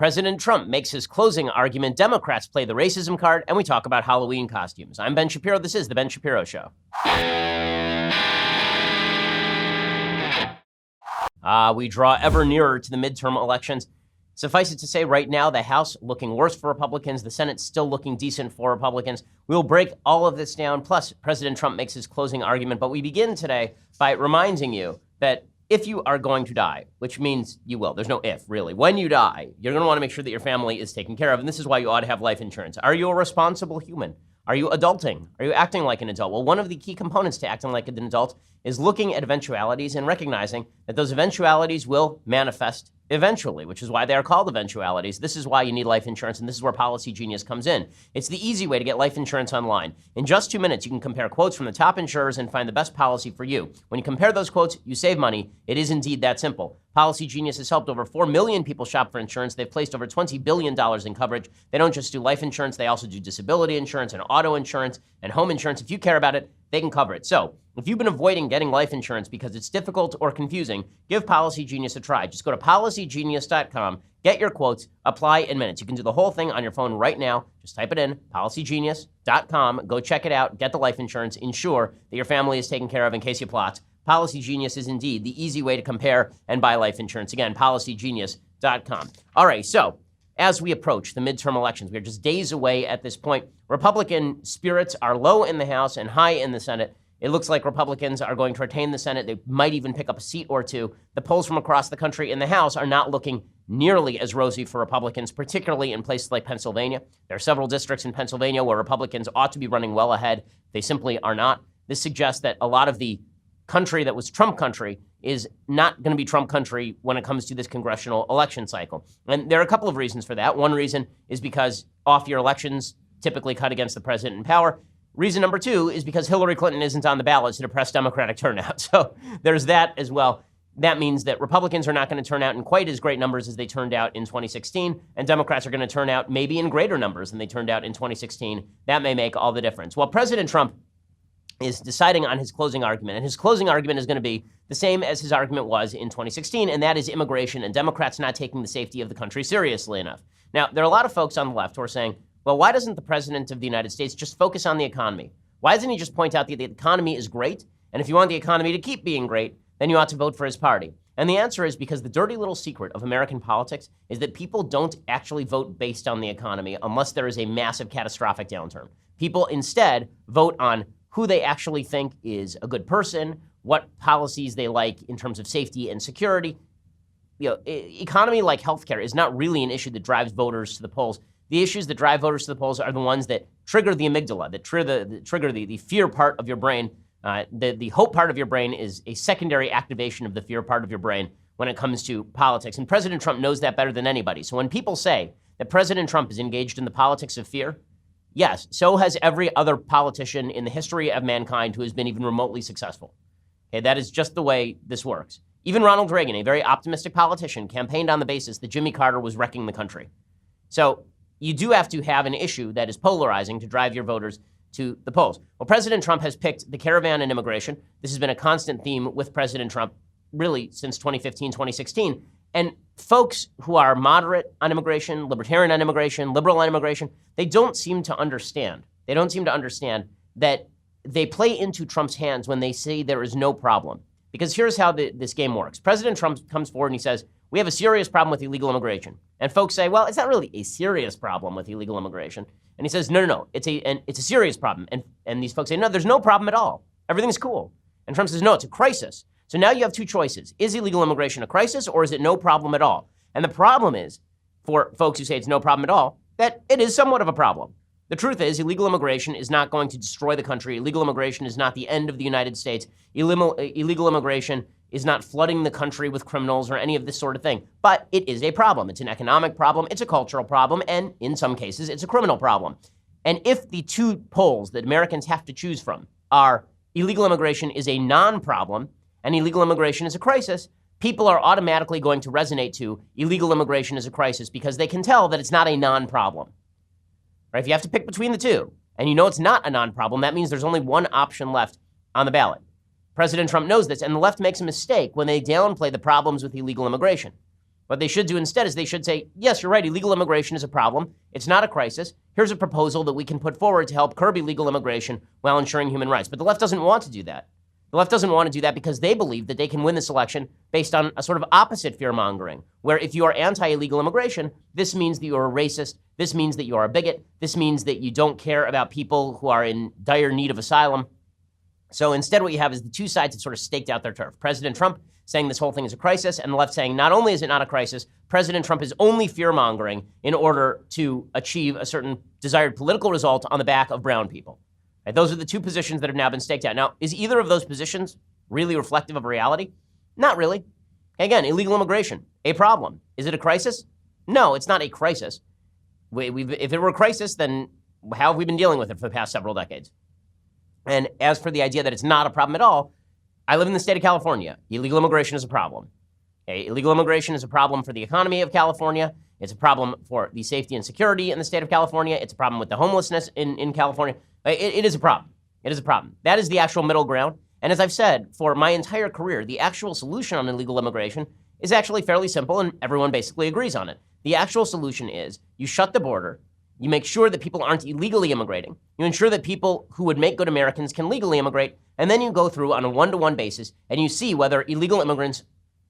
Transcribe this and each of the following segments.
President Trump makes his closing argument, Democrats play the racism card, and we talk about Halloween costumes. I'm Ben Shapiro. This is The Ben Shapiro Show. We draw ever nearer to the midterm elections. Suffice it to say, right now, the House looking worse for Republicans, the Senate still looking decent for Republicans. We'll break all of this down, plus President Trump makes his closing argument. But we begin today by reminding you that if you are going to die, which means you will, there's no if, really. When you die, you're going to want to make sure that your family is taken care of, and this is why you ought to have life insurance. Are you a responsible human? Are you adulting? Are you acting like an adult? Well, one of the key components to acting like an adult is looking at eventualities and recognizing that those eventualities will manifest eventually, which is why they are called eventualities. This is why you need life insurance, and this is where Policy Genius comes in. It's the easy way to get life insurance online. In just 2 minutes, you can compare quotes from the top insurers and find the best policy for you. When you compare those quotes, you save money. It is indeed that simple. Policy Genius has helped over 4 million people shop for insurance. They've placed over $20 billion in coverage. They don't just do life insurance, they also do disability insurance and auto insurance and home insurance. If you care about it, they can cover it. So if you've been avoiding getting life insurance because it's difficult or confusing, give Policy Genius a try. Just go to policygenius.com, get your quotes, apply in minutes. You can do the whole thing on your phone right now. Just type it in, policygenius.com. Go check it out, get the life insurance, ensure that your family is taken care of in case you plot. Policy Genius is indeed the easy way to compare and buy life insurance. Again, policygenius.com. All right, so as we approach the midterm elections, we're just days away at this point. Republican spirits are low in the House and high in the Senate. It looks like Republicans are going to retain the Senate. They might even pick up a seat or two. The polls from across the country in the House are not looking nearly as rosy for Republicans, particularly in places like Pennsylvania. There are several districts in Pennsylvania where Republicans ought to be running well ahead. They simply are not. This suggests that a lot of the country that was Trump country is not going to be Trump country when it comes to this congressional election cycle. And there are a couple of reasons for that. One reason is because off-year elections typically cut against the president in power. Reason number two is because Hillary Clinton isn't on the ballot to depress Democratic turnout. So there's that as well. That means that Republicans are not going to turn out in quite as great numbers as they turned out in 2016, and Democrats are going to turn out maybe in greater numbers than they turned out in 2016. That may make all the difference. Well, President Trump is deciding on his closing argument, and his closing argument is going to be the same as his argument was in 2016, and that is immigration and Democrats not taking the safety of the country seriously enough. Now, there are a lot of folks on the left who are saying, well, why doesn't the president of the United States just focus on the economy? Why doesn't he just point out that the economy is great, and if you want the economy to keep being great, then you ought to vote for his party? And the answer is because the dirty little secret of American politics is that people don't actually vote based on the economy unless there is a massive catastrophic downturn. People instead vote on who they actually think is a good person, what policies they like in terms of safety and security. You know, economy like healthcare is not really an issue that drives voters to the polls. The issues that drive voters to the polls are the ones that trigger the amygdala, that trigger the fear part of your brain. The hope part of your brain is a secondary activation of the fear part of your brain when it comes to politics. And President Trump knows that better than anybody. So when people say that President Trump is engaged in the politics of fear, yes, so has every other politician in the history of mankind who has been even remotely successful. Okay, that is just the way this works. Even Ronald Reagan, a very optimistic politician, campaigned on the basis that Jimmy Carter was wrecking the country. So you do have to have an issue that is polarizing to drive your voters to the polls. Well, President Trump has picked the caravan and immigration. This has been a constant theme with President Trump really since 2015, 2016. And folks who are moderate on immigration, libertarian on immigration, liberal on immigration, they don't seem to understand. They don't seem to understand that they play into Trump's hands when they say there is no problem. Because here's how this game works. President Trump comes forward and he says, we have a serious problem with illegal immigration. And folks say, well, it's not really a serious problem with illegal immigration. And he says, no, it's a serious problem. And these folks say, no, there's no problem at all. Everything's cool. And Trump says, no, it's a crisis. So now you have two choices. Is illegal immigration a crisis or is it no problem at all? And the problem is, for folks who say it's no problem at all, that it is somewhat of a problem. The truth is, illegal immigration is not going to destroy the country. Illegal immigration is not the end of the United States. Illegal immigration is not flooding the country with criminals or any of this sort of thing. But it is a problem. It's an economic problem. It's a cultural problem. And in some cases, it's a criminal problem. And if the two poles that Americans have to choose from are illegal immigration is a non-problem and illegal immigration is a crisis, people are automatically going to resonate to illegal immigration is a crisis because they can tell that it's not a non-problem. Right? If you have to pick between the two and you know it's not a non-problem, that means there's only one option left on the ballot. President Trump knows this, and the left makes a mistake when they downplay the problems with illegal immigration. What they should do instead is they should say, yes, you're right, illegal immigration is a problem. It's not a crisis. Here's a proposal that we can put forward to help curb illegal immigration while ensuring human rights. But the left doesn't want to do that. The left doesn't want to do that because they believe that they can win this election based on a sort of opposite fear-mongering, where if you are anti-illegal immigration, this means that you're a racist, this means that you are a bigot, this means that you don't care about people who are in dire need of asylum. So instead what you have is the two sides have sort of staked out their turf. President Trump saying this whole thing is a crisis, and the left saying not only is it not a crisis, President Trump is only fear-mongering in order to achieve a certain desired political result on the back of brown people. Right? Those are the two positions that have now been staked out. Now, is either of those positions really reflective of reality? Not really. Again, illegal immigration, a problem. Is it a crisis? No, it's not a crisis. If it were a crisis, then how have we been dealing with it for the past several decades? And as for the idea that it's not a problem at all, I live in the state of California. Illegal immigration is a problem. Okay? Illegal immigration is a problem for the economy of California. It's a problem for the safety and security in the state of California. It's a problem with the homelessness in California. It is a problem. It is a problem. That is the actual middle ground. And as I've said, for my entire career, the actual solution on illegal immigration is actually fairly simple, and everyone basically agrees on it. The actual solution is you shut the border, you make sure that people aren't illegally immigrating, you ensure that people who would make good Americans can legally immigrate, and then you go through on a one-to-one basis and you see whether illegal immigrants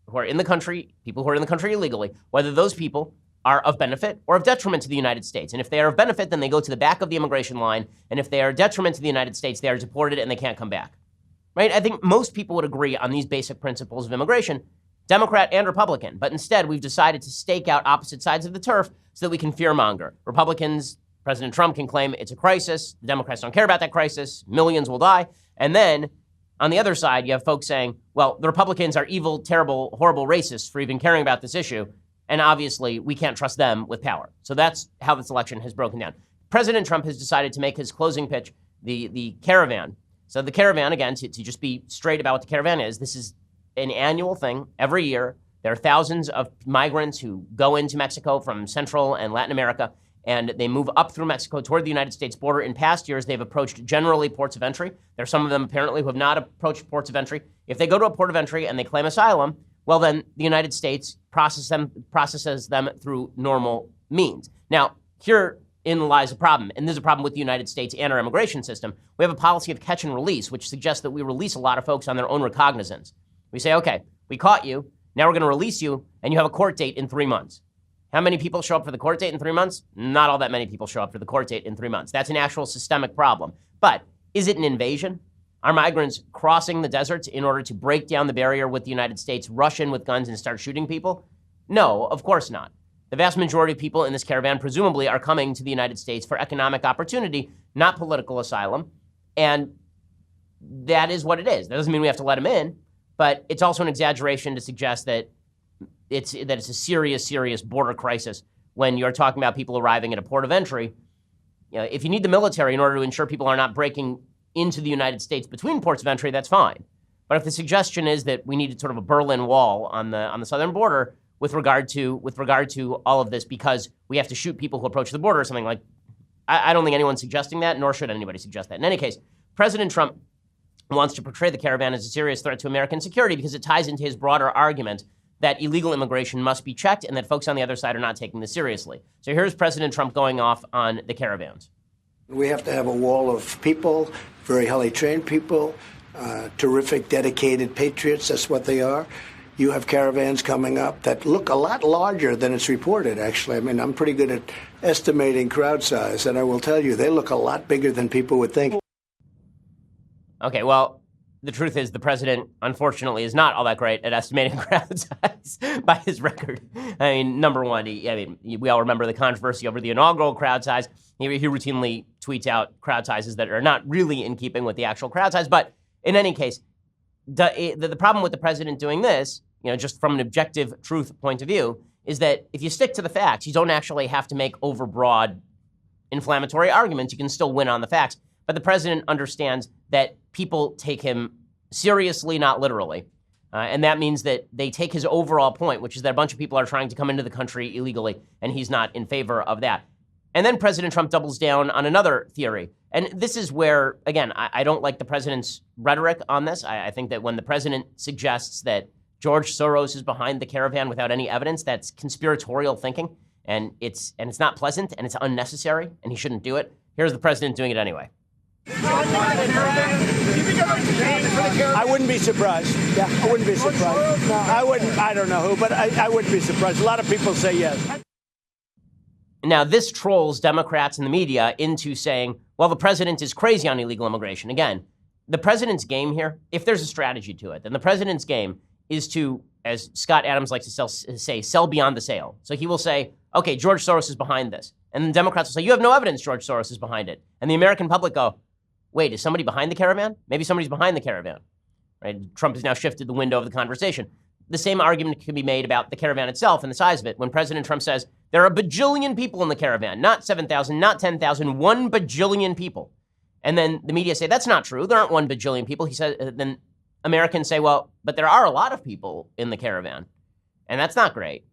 who are in the country, people who are in the country illegally, whether those people are of benefit or of detriment to the United States. And if they are of benefit, then they go to the back of the immigration line. And if they are a detriment to the United States, they are deported and they can't come back. Right? I think most people would agree on these basic principles of immigration, Democrat and Republican. But instead, we've decided to stake out opposite sides of the turf so that we can fearmonger. Republicans, President Trump can claim it's a crisis. The Democrats don't care about that crisis. Millions will die. And then on the other side, you have folks saying, well, the Republicans are evil, terrible, horrible racists for even caring about this issue. And obviously, we can't trust them with power. So that's how this election has broken down. President Trump has decided to make his closing pitch the Caravan. So the Caravan, again, to just be straight about what the Caravan is, this is an annual thing every year. There are thousands of migrants who go into Mexico from Central and Latin America, and they move up through Mexico toward the United States border. In past years, they've approached generally ports of entry. There are some of them apparently who have not approached ports of entry. If they go to a port of entry and they claim asylum, well, then the United States processes them through normal means. Now, herein lies a problem, and there's a problem with the United States and our immigration system. We have a policy of catch and release, which suggests that we release a lot of folks on their own recognizance. We say, okay, we caught you, now we're going to release you, and you have a court date in 3 months. How many people show up for the court date in 3 months? Not all that many people show up for the court date in 3 months. That's an actual systemic problem. But is it an invasion? Are migrants crossing the deserts in order to break down the barrier with the United States, rush in with guns and start shooting people? No, of course not. The vast majority of people in this caravan presumably are coming to the United States for economic opportunity, not political asylum. And that is what it is. That doesn't mean we have to let them in, but it's also an exaggeration to suggest that it's a serious, serious border crisis when you're talking about people arriving at a port of entry. You know, if you need the military in order to ensure people are not breaking into the United States between ports of entry, that's fine. But if the suggestion is that we need sort of a Berlin Wall on the southern border with regard to all of this because we have to shoot people who approach the border or something like, I don't think anyone's suggesting that, nor should anybody suggest that. In any case, President Trump wants to portray the caravan as a serious threat to American security because it ties into his broader argument that illegal immigration must be checked and that folks on the other side are not taking this seriously. So here's President Trump going off on the caravans. We have to have a wall of people, very highly trained people, terrific, dedicated patriots. That's what they are. You have caravans coming up that look a lot larger than it's reported, actually. I mean, I'm pretty good at estimating crowd size, and I will tell you, they look a lot bigger than people would think. Okay, well, the truth is the president, unfortunately, is not all that great at estimating crowd size by his record. I mean, number one, we all remember the controversy over the inaugural crowd size. He routinely tweets out crowd sizes that are not really in keeping with the actual crowd size. But in any case, the problem with the president doing this, just from an objective truth point of view, is that if you stick to the facts, you don't actually have to make overbroad inflammatory arguments. You can still win on the facts. But the president understands that people take him seriously, not literally. And that means that they take his overall point, which is that a bunch of people are trying to come into the country illegally, and he's not in favor of that. And then President Trump doubles down on another theory. And this is where, again, I don't like the president's rhetoric on this. I think that when the president suggests that George Soros is behind the Caravan without any evidence, that's conspiratorial thinking, and it's not pleasant, and it's unnecessary, and he shouldn't do it. Here's the president doing it anyway. I wouldn't be surprised. Yeah, I wouldn't be surprised. No, I wouldn't. I don't know who, but I wouldn't be surprised. A lot of people say yes. Now, this trolls Democrats and the media into saying, well, the president is crazy on illegal immigration. Again, the president's game here, if there's a strategy to it, then the president's game is to, as Scott Adams likes to say, sell beyond the sale. So he will say, okay, George Soros is behind this. And the Democrats will say, you have no evidence George Soros is behind it. And the American public go, wait, is somebody behind the Caravan? Maybe somebody's behind the Caravan. Right? Trump has now shifted the window of the conversation. The same argument can be made about the Caravan itself and the size of it. When President Trump says, there are a bajillion people in the Caravan, not 7,000, not 10,000, 1 bajillion people. And then the media say, that's not true. There aren't 1 bajillion people. He says, then Americans say, well, but there are a lot of people in the Caravan. And that's not great.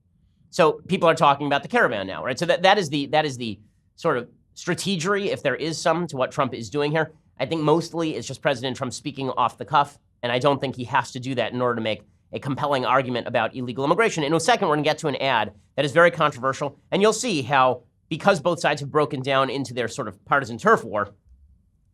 So people are talking about the Caravan now, right? So that is the sort of strategery, if there is some, to what Trump is doing here. I think mostly it's just President Trump speaking off the cuff, and I don't think he has to do that in order to make a compelling argument about illegal immigration. In a second, we're going to get to an ad that is very controversial, and you'll see how, because both sides have broken down into their sort of partisan turf war,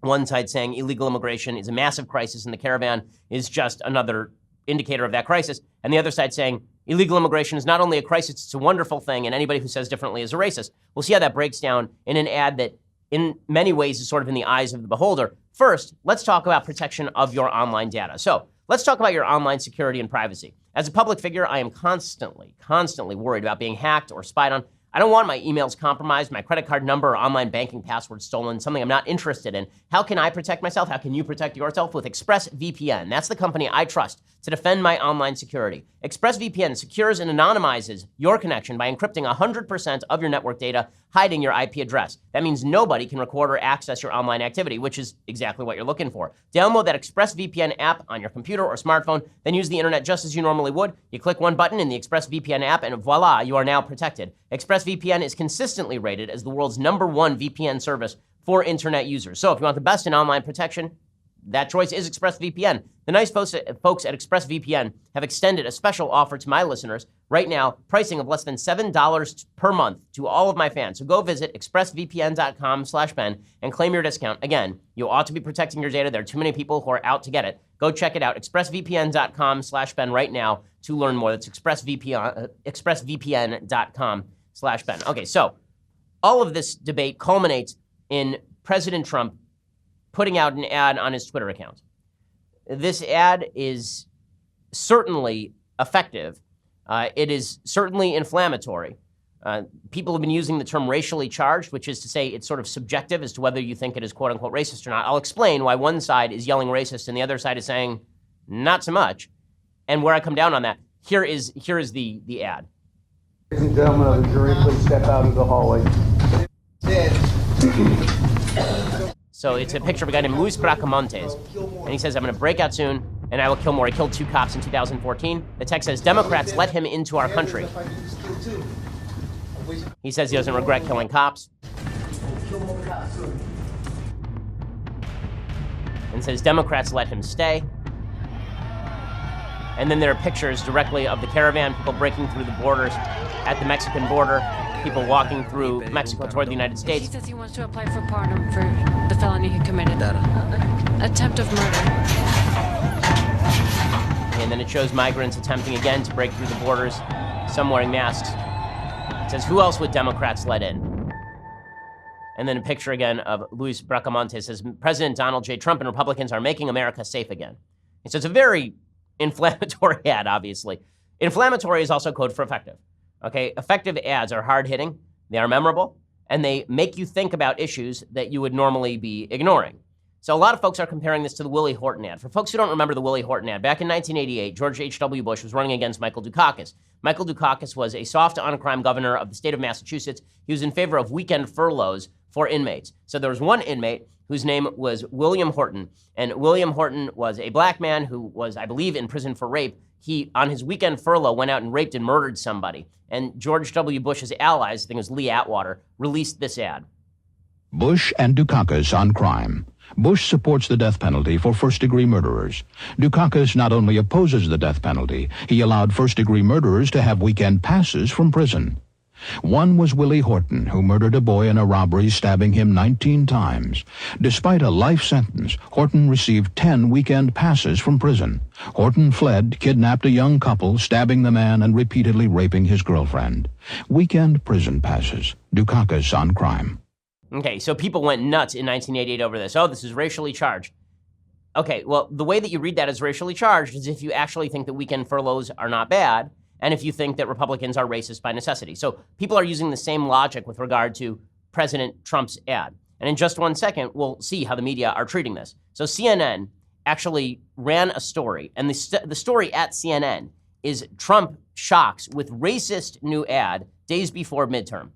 one side saying illegal immigration is a massive crisis and the Caravan is just another indicator of that crisis, and the other side saying illegal immigration is not only a crisis, it's a wonderful thing, and anybody who says differently is a racist. We'll see how that breaks down in an ad that in many ways is sort of in the eyes of the beholder. First, let's talk about protection of your online data. So let's talk about your online security and privacy. As a public figure, I am constantly worried about being hacked or spied on. I don't want my emails compromised, my credit card number or online banking password stolen, something I'm not interested in. How can I protect myself? How can you protect yourself? With ExpressVPN. That's the company I trust to defend my online security. ExpressVPN secures and anonymizes your connection by encrypting 100% of your network data, hiding your IP address. That means nobody can record or access your online activity, which is exactly what you're looking for. Download that ExpressVPN app on your computer or smartphone, then use the internet just as you normally would. You click one button in the ExpressVPN app and voila, you are now protected. ExpressVPN is consistently rated as the world's #1 VPN service for internet users. So if you want the best in online protection, that choice is ExpressVPN. The nice folks at ExpressVPN have extended a special offer to my listeners. Right now, pricing of less than $7 per month to all of my fans. So go visit expressvpn.com/Ben and claim your discount. Again, you ought to be protecting your data. There are too many people who are out to get it. Go check it out, expressvpn.com/Ben right now to learn more. That's expressvpn.com/Ben. Okay, so all of this debate culminates in President Trump putting out an ad on his Twitter account. This ad is certainly effective. It is certainly inflammatory. People have been using the term racially charged, which is to say it's sort of subjective as to whether you think it is quote unquote racist or not. I'll explain why one side is yelling racist and the other side is saying not so much, and where I come down on that. Here is the ad. Ladies and gentlemen of the jury, please step out into the hallway. So it's a picture of a guy named Luis Bracamontes, and he says, I'm going to break out soon, and I will kill more. He killed 2 cops in 2014. The text says, Democrats let him into our country. He says he doesn't regret killing cops. And says, Democrats let him stay. And then there are pictures directly of the Caravan, people breaking through the borders at the Mexican border, people walking through Mexico toward the United States. He says he wants to apply for pardon for the felony he committed. Attempt of murder. And then it shows migrants attempting again to break through the borders, some wearing masks. It says, who else would Democrats let in? And then a picture again of Luis Bracamontes says, President Donald J. Trump and Republicans are making America safe again. And so it's a very inflammatory ad, obviously. Inflammatory is also code for effective. Okay, effective ads are hard-hitting, they are memorable, and they make you think about issues that you would normally be ignoring. So a lot of folks are comparing this to the Willie Horton ad. For folks who don't remember the Willie Horton ad, back in 1988, George H.W. Bush was running against Michael Dukakis. Michael Dukakis was a soft on-crime governor of the state of Massachusetts. He was in favor of weekend furloughs for inmates. So there was one inmate whose name was William Horton, and William Horton was a black man who was, I believe, in prison for rape. He, on his weekend furlough, went out and raped and murdered somebody. And George W. Bush's allies, I think it was Lee Atwater, released this ad. Bush and Dukakis on crime. Bush supports the death penalty for first-degree murderers. Dukakis not only opposes the death penalty, he allowed first-degree murderers to have weekend passes from prison. One was Willie Horton, who murdered a boy in a robbery, stabbing him 19 times. Despite a life sentence, Horton received 10 weekend passes from prison. Horton fled, kidnapped a young couple, stabbing the man and repeatedly raping his girlfriend. Weekend prison passes. Dukakis on crime. Okay, so people went nuts in 1988 over this. Oh, this is racially charged. Okay, well, the way that you read that as racially charged is if you actually think that weekend furloughs are not bad, and if you think that Republicans are racist by necessity. So people are using the same logic with regard to President Trump's ad. And in just 1 second, we'll see how the media are treating this. So CNN actually ran a story, and the story at CNN is Trump shocks with racist new ad days before midterm.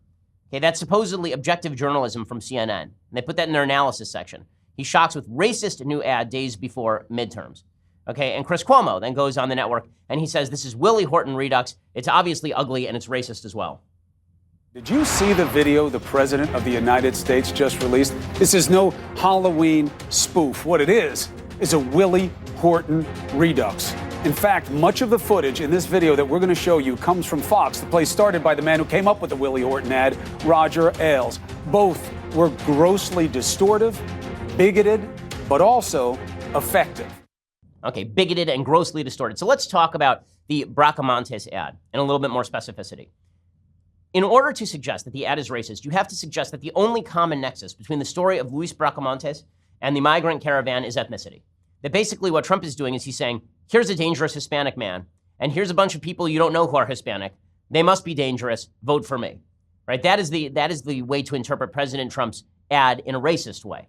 Okay, that's supposedly objective journalism from CNN. And they put that in their analysis section. He shocks with racist new ad days before midterms. Okay, and Chris Cuomo then goes on the network and he says, this is Willie Horton Redux. It's obviously ugly and it's racist as well. Did you see the video the President of the United States just released? This is no Halloween spoof. What it is a Willie Horton Redux. In fact, much of the footage in this video that we're going to show you comes from Fox, the place started by the man who came up with the Willie Horton ad, Roger Ailes. Both were grossly distortive, bigoted, but also effective. Okay, bigoted and grossly distorted. So let's talk about the Bracamontes ad in a little bit more specificity. In order to suggest that the ad is racist, you have to suggest that the only common nexus between the story of Luis Bracamontes and the migrant caravan is ethnicity. That basically what Trump is doing is he's saying, here's a dangerous Hispanic man, and here's a bunch of people you don't know who are Hispanic. They must be dangerous. Vote for me. Right? That is the way to interpret President Trump's ad in a racist way.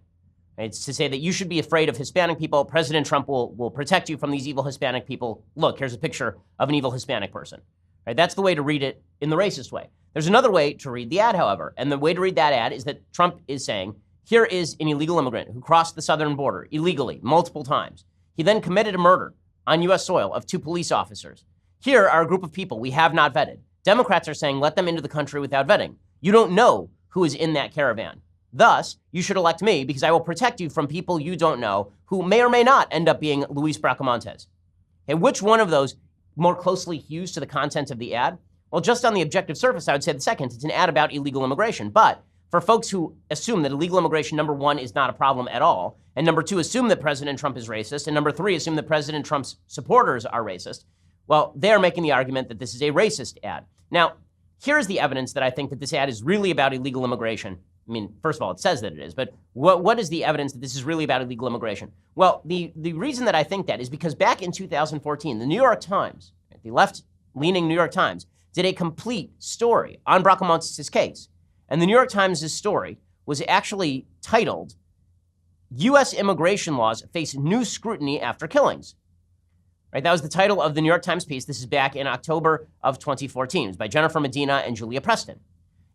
It's to say that you should be afraid of Hispanic people. President Trump will protect you from these evil Hispanic people. Look, here's a picture of an evil Hispanic person. Right? That's the way to read it in the racist way. There's another way to read the ad, however, and the way to read that ad is that Trump is saying, here is an illegal immigrant who crossed the southern border illegally multiple times. He then committed a murder on U.S. soil of 2 police officers. Here are a group of people we have not vetted. Democrats are saying, let them into the country without vetting. You don't know who is in that caravan. Thus, you should elect me because I will protect you from people you don't know who may or may not end up being Luis Bracamontes. Okay, which one of those more closely hews to the content of the ad? Well, just on the objective surface, I would say the second. It's an ad about illegal immigration. But for folks who assume that illegal immigration, number 1, is not a problem at all, and number 2, assume that President Trump is racist, and number 3, assume that President Trump's supporters are racist, well, they are making the argument that this is a racist ad. Now, here's the evidence that I think that this ad is really about illegal immigration. I mean, first of all, it says that it is, but what is the evidence that this is really about illegal immigration? Well, the reason that I think that is because back in 2014, the New York Times, the left-leaning New York Times, did a complete story on Bracamontes' case. And the New York Times' story was actually titled, U.S. Immigration Laws Face New Scrutiny After Killings. Right, that was the title of the New York Times piece. This is back in October of 2014. It was by Jennifer Medina and Julia Preston.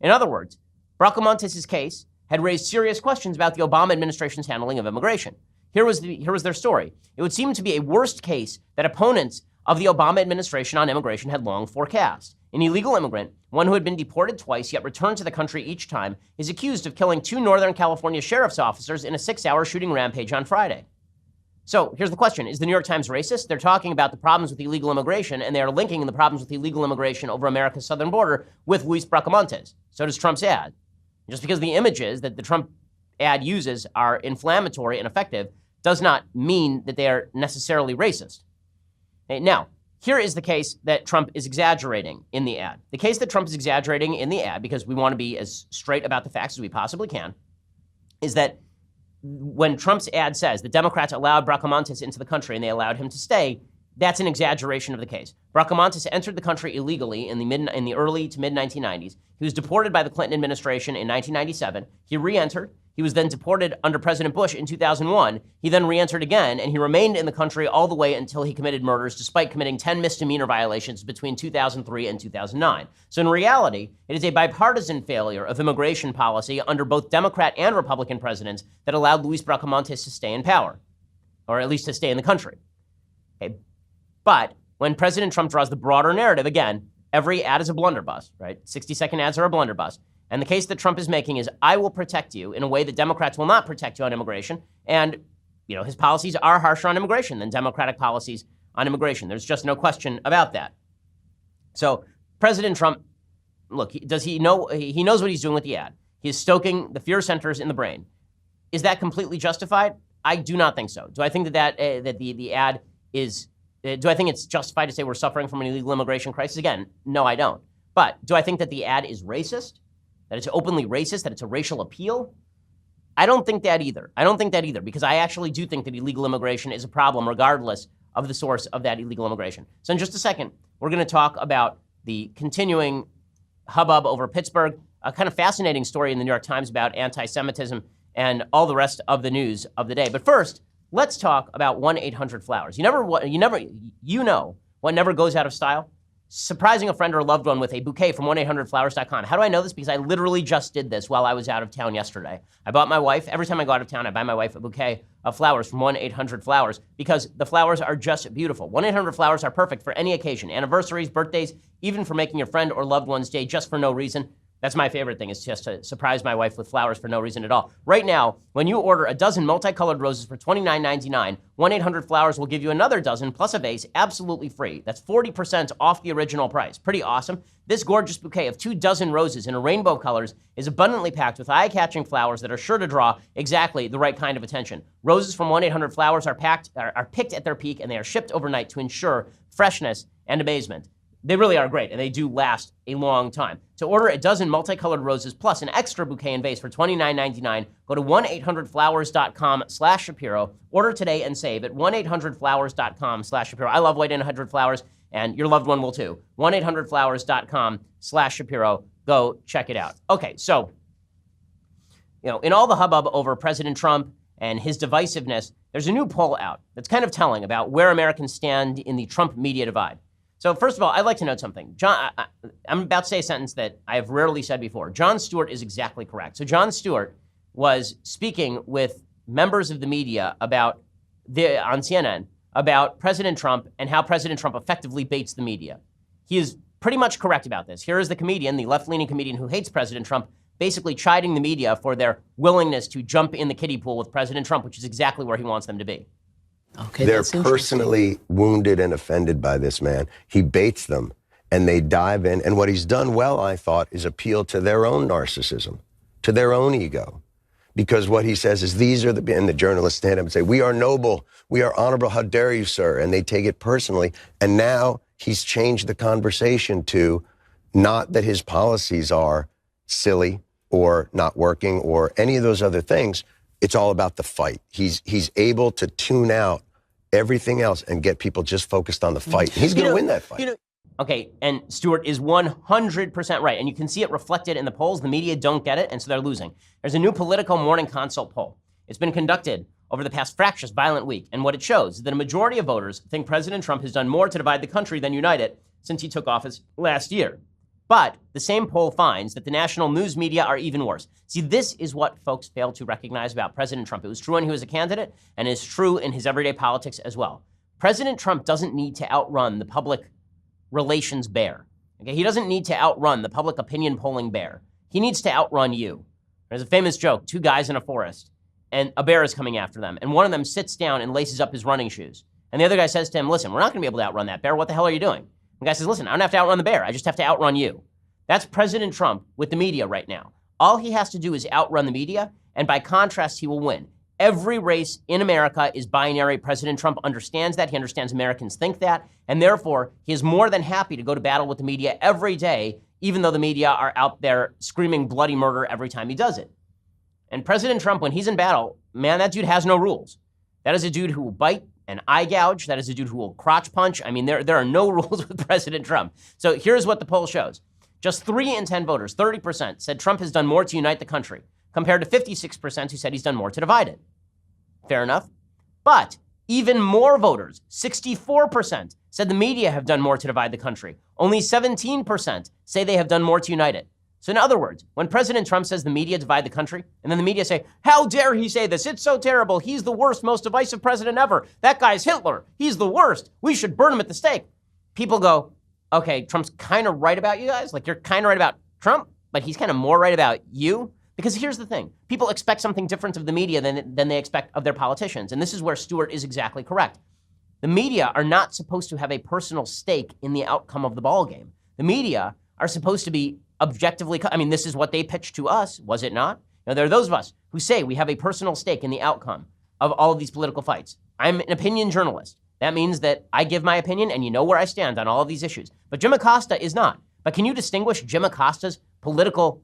In other words, Bracamontes' case had raised serious questions about the Obama administration's handling of immigration. Here was their story. It would seem to be a worst case that opponents of the Obama administration on immigration had long forecast. An illegal immigrant, one who had been deported twice yet returned to the country each time, is accused of killing 2 Northern California sheriff's officers in a 6-hour shooting rampage on Friday. So here's the question. Is the New York Times racist? They're talking about the problems with illegal immigration, and they are linking the problems with illegal immigration over America's southern border with Luis Bracamontes. So does Trump's ad. Just because the images that the Trump ad uses are inflammatory and effective does not mean that they are necessarily racist. Okay, now, here is the case that Trump is exaggerating in the ad. The case that Trump is exaggerating in the ad, because we want to be as straight about the facts as we possibly can, is that when Trump's ad says the Democrats allowed Bracamontes into the country and they allowed him to stay, that's an exaggeration of the case. Bracamontes entered the country illegally in the early to mid-1990s. He was deported by the Clinton administration in 1997. He re-entered. He was then deported under President Bush in 2001. He then re-entered again, and he remained in the country all the way until he committed murders, despite committing 10 misdemeanor violations between 2003 and 2009. So in reality, it is a bipartisan failure of immigration policy under both Democrat and Republican presidents that allowed Luis Bracamontes to stay in power, or at least to stay in the country. Okay. But when President Trump draws the broader narrative, again, every ad is a blunderbuss, right? 60-second ads are a blunderbuss. And the case that Trump is making is, I will protect you in a way that Democrats will not protect you on immigration. And, his policies are harsher on immigration than Democratic policies on immigration. There's just no question about that. So President Trump, look, does he know? He knows what he's doing with the ad. He's stoking the fear centers in the brain. Is that completely justified? I do not think so. Do I think that the ad is, do I think it's justified to say we're suffering from an illegal immigration crisis? Again, no, I don't. But do I think that the ad is racist? That it's openly racist? That it's a racial appeal? I don't think that either. Because I actually do think that illegal immigration is a problem regardless of the source of that illegal immigration. So in just a second, we're going to talk about the continuing hubbub over Pittsburgh, a kind of fascinating story in the New York Times about anti-Semitism and all the rest of the news of the day. But first, let's talk about 1-800-Flowers. You know what never goes out of style? Surprising a friend or a loved one with a bouquet from 1-800-Flowers.com. How do I know this? Because I literally just did this while I was out of town yesterday. I bought my wife, every time I go out of town, I buy my wife a bouquet of flowers from 1-800-Flowers because the flowers are just beautiful. 1-800-Flowers are perfect for any occasion, anniversaries, birthdays, even for making your friend or loved one's day just for no reason. That's my favorite thing, is just to surprise my wife with flowers for no reason at all. Right now, when you order a dozen multicolored roses for $29.99, 1-800-Flowers will give you another dozen plus a vase absolutely free. That's 40% off the original price. Pretty awesome. This gorgeous bouquet of 24 roses in a rainbow of colors is abundantly packed with eye-catching flowers that are sure to draw exactly the right kind of attention. Roses from 1-800-Flowers are picked at their peak, and they are shipped overnight to ensure freshness and amazement. They really are great, and they do last a long time. To order a dozen multicolored roses plus an extra bouquet and vase for $29.99, go to 1-800-Flowers.com/Shapiro. Order today and save at 1-800-Flowers.com/Shapiro. I love 1-800-Flowers, and your loved one will too. 1-800-Flowers.com/Shapiro. Go check it out. Okay, so, in all the hubbub over President Trump and his divisiveness, there's a new poll out that's kind of telling about where Americans stand in the Trump media divide. So first of all, I'd like to note something. I'm about to say a sentence that I have rarely said before. Jon Stewart is exactly correct. So Jon Stewart was speaking with members of the media on CNN about President Trump and how President Trump effectively baits the media. He is pretty much correct about this. Here is the comedian, the left-leaning comedian who hates President Trump, basically chiding the media for their willingness to jump in the kiddie pool with President Trump, which is exactly where he wants them to be. Okay, they're personally wounded and offended by this man. He baits them, and they dive in. And what he's done well, I thought, is appeal to their own narcissism, to their own ego. Because what he says is, and the journalists stand up and say, we are noble, we are honorable, how dare you, sir? And they take it personally. And now he's changed the conversation to not that his policies are silly or not working or any of those other things. It's all about the fight. He's able to tune out everything else and get people just focused on the fight. He's going to win that fight. Okay, and Stewart is 100% right, and you can see it reflected in the polls. The media don't get it, and so they're losing. There's a new Political Morning Consult poll. It's been conducted over the past fractious, violent week, and what it shows is that a majority of voters think President Trump has done more to divide the country than unite it since he took office last year. But the same poll finds that the national news media are even worse. See, this is what folks fail to recognize about President Trump. It was true when he was a candidate, and is true in his everyday politics as well. President Trump doesn't need to outrun the public relations bear. Okay? He doesn't need to outrun the public opinion polling bear. He needs to outrun you. There's a famous joke, 2 guys in a forest, and a bear is coming after them, and one of them sits down and laces up his running shoes. And the other guy says to him, listen, we're not going to be able to outrun that bear. What the hell are you doing? The guy says, listen, I don't have to outrun the bear. I just have to outrun you. That's President Trump with the media right now. All he has to do is outrun the media, and by contrast, he will win. Every race in America is binary. President Trump understands that. He understands Americans think that, and therefore, he is more than happy to go to battle with the media every day, even though the media are out there screaming bloody murder every time he does it. And President Trump, when he's in battle, man, that dude has no rules. That is a dude who will bite and eye gouge. That is a dude who will crotch punch. I mean, there are no rules with President Trump. So here's what the poll shows. Just 3 in 10 voters, 30%, said Trump has done more to unite the country, compared to 56% who said he's done more to divide it. Fair enough. But even more voters, 64%, said the media have done more to divide the country. Only 17% say they have done more to unite it. So in other words, when President Trump says the media divide the country, and then the media say, how dare he say this? It's so terrible. He's the worst, most divisive president ever. That guy's Hitler. He's the worst. We should burn him at the stake. People go, okay, Trump's kind of right about you guys. Like, you're kind of right about Trump, but he's kind of more right about you. Because here's the thing. People expect something different of the media than they expect of their politicians. And this is where Stewart is exactly correct. The media are not supposed to have a personal stake in the outcome of the ballgame. The media are supposed to be objectively, I mean, this is what they pitched to us, was it not? Now, there are those of us who say we have a personal stake in the outcome of all of these political fights. I'm an opinion journalist. That means that I give my opinion and you know where I stand on all of these issues. But Jim Acosta is not. But can you distinguish Jim Acosta's political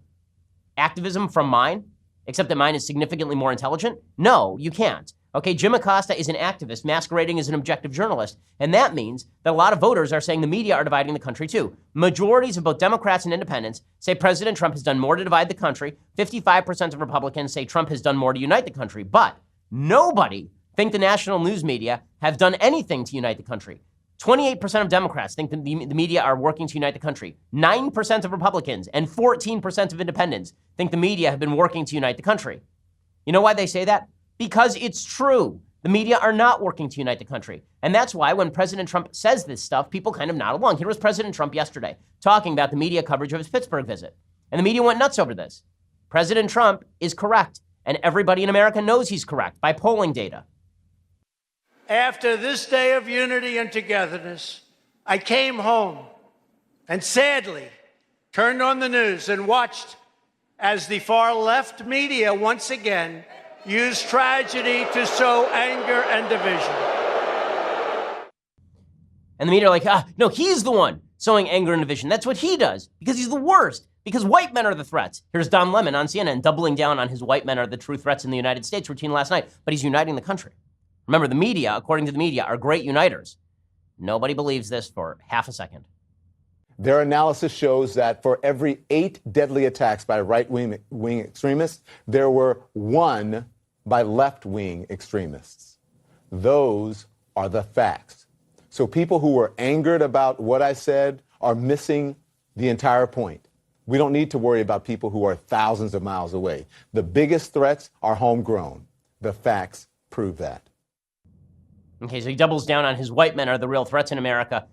activism from mine, except that mine is significantly more intelligent? No, you can't. Okay, Jim Acosta is an activist masquerading as an objective journalist, and that means that a lot of voters are saying the media are dividing the country too. Majorities of both Democrats and independents say President Trump has done more to divide the country. 55% of Republicans say Trump has done more to unite the country, but nobody think the national news media have done anything to unite the country. 28% of Democrats think that the media are working to unite the country. 9% of Republicans and 14% of independents think the media have been working to unite the country. You know why they say that? Because it's true. The media are not working to unite the country. And that's why when President Trump says this stuff, people kind of nod along. Here was President Trump yesterday talking about the media coverage of his Pittsburgh visit. And the media went nuts over this. President Trump is correct. And everybody in America knows he's correct by polling data. After this day of unity and togetherness, I came home and sadly turned on the news and watched as the far left media once again used tragedy to sow anger and division. And the media are like, no, he's the one sowing anger and division. That's what he does because he's the worst, because white men are the threats. Here's Don Lemon on CNN doubling down on his white men are the true threats in the United States routine last night, but he's uniting the country. Remember, the media, according to the media, are great uniters. Nobody believes this for half a second. Their analysis shows that for every 8 deadly attacks by right-wing extremists, there were 1 by left-wing extremists. Those are the facts. So people who were angered about what I said are missing the entire point. We don't need to worry about people who are thousands of miles away. The biggest threats are homegrown. The facts prove that. Okay, so he doubles down on his white men are the real threats in America.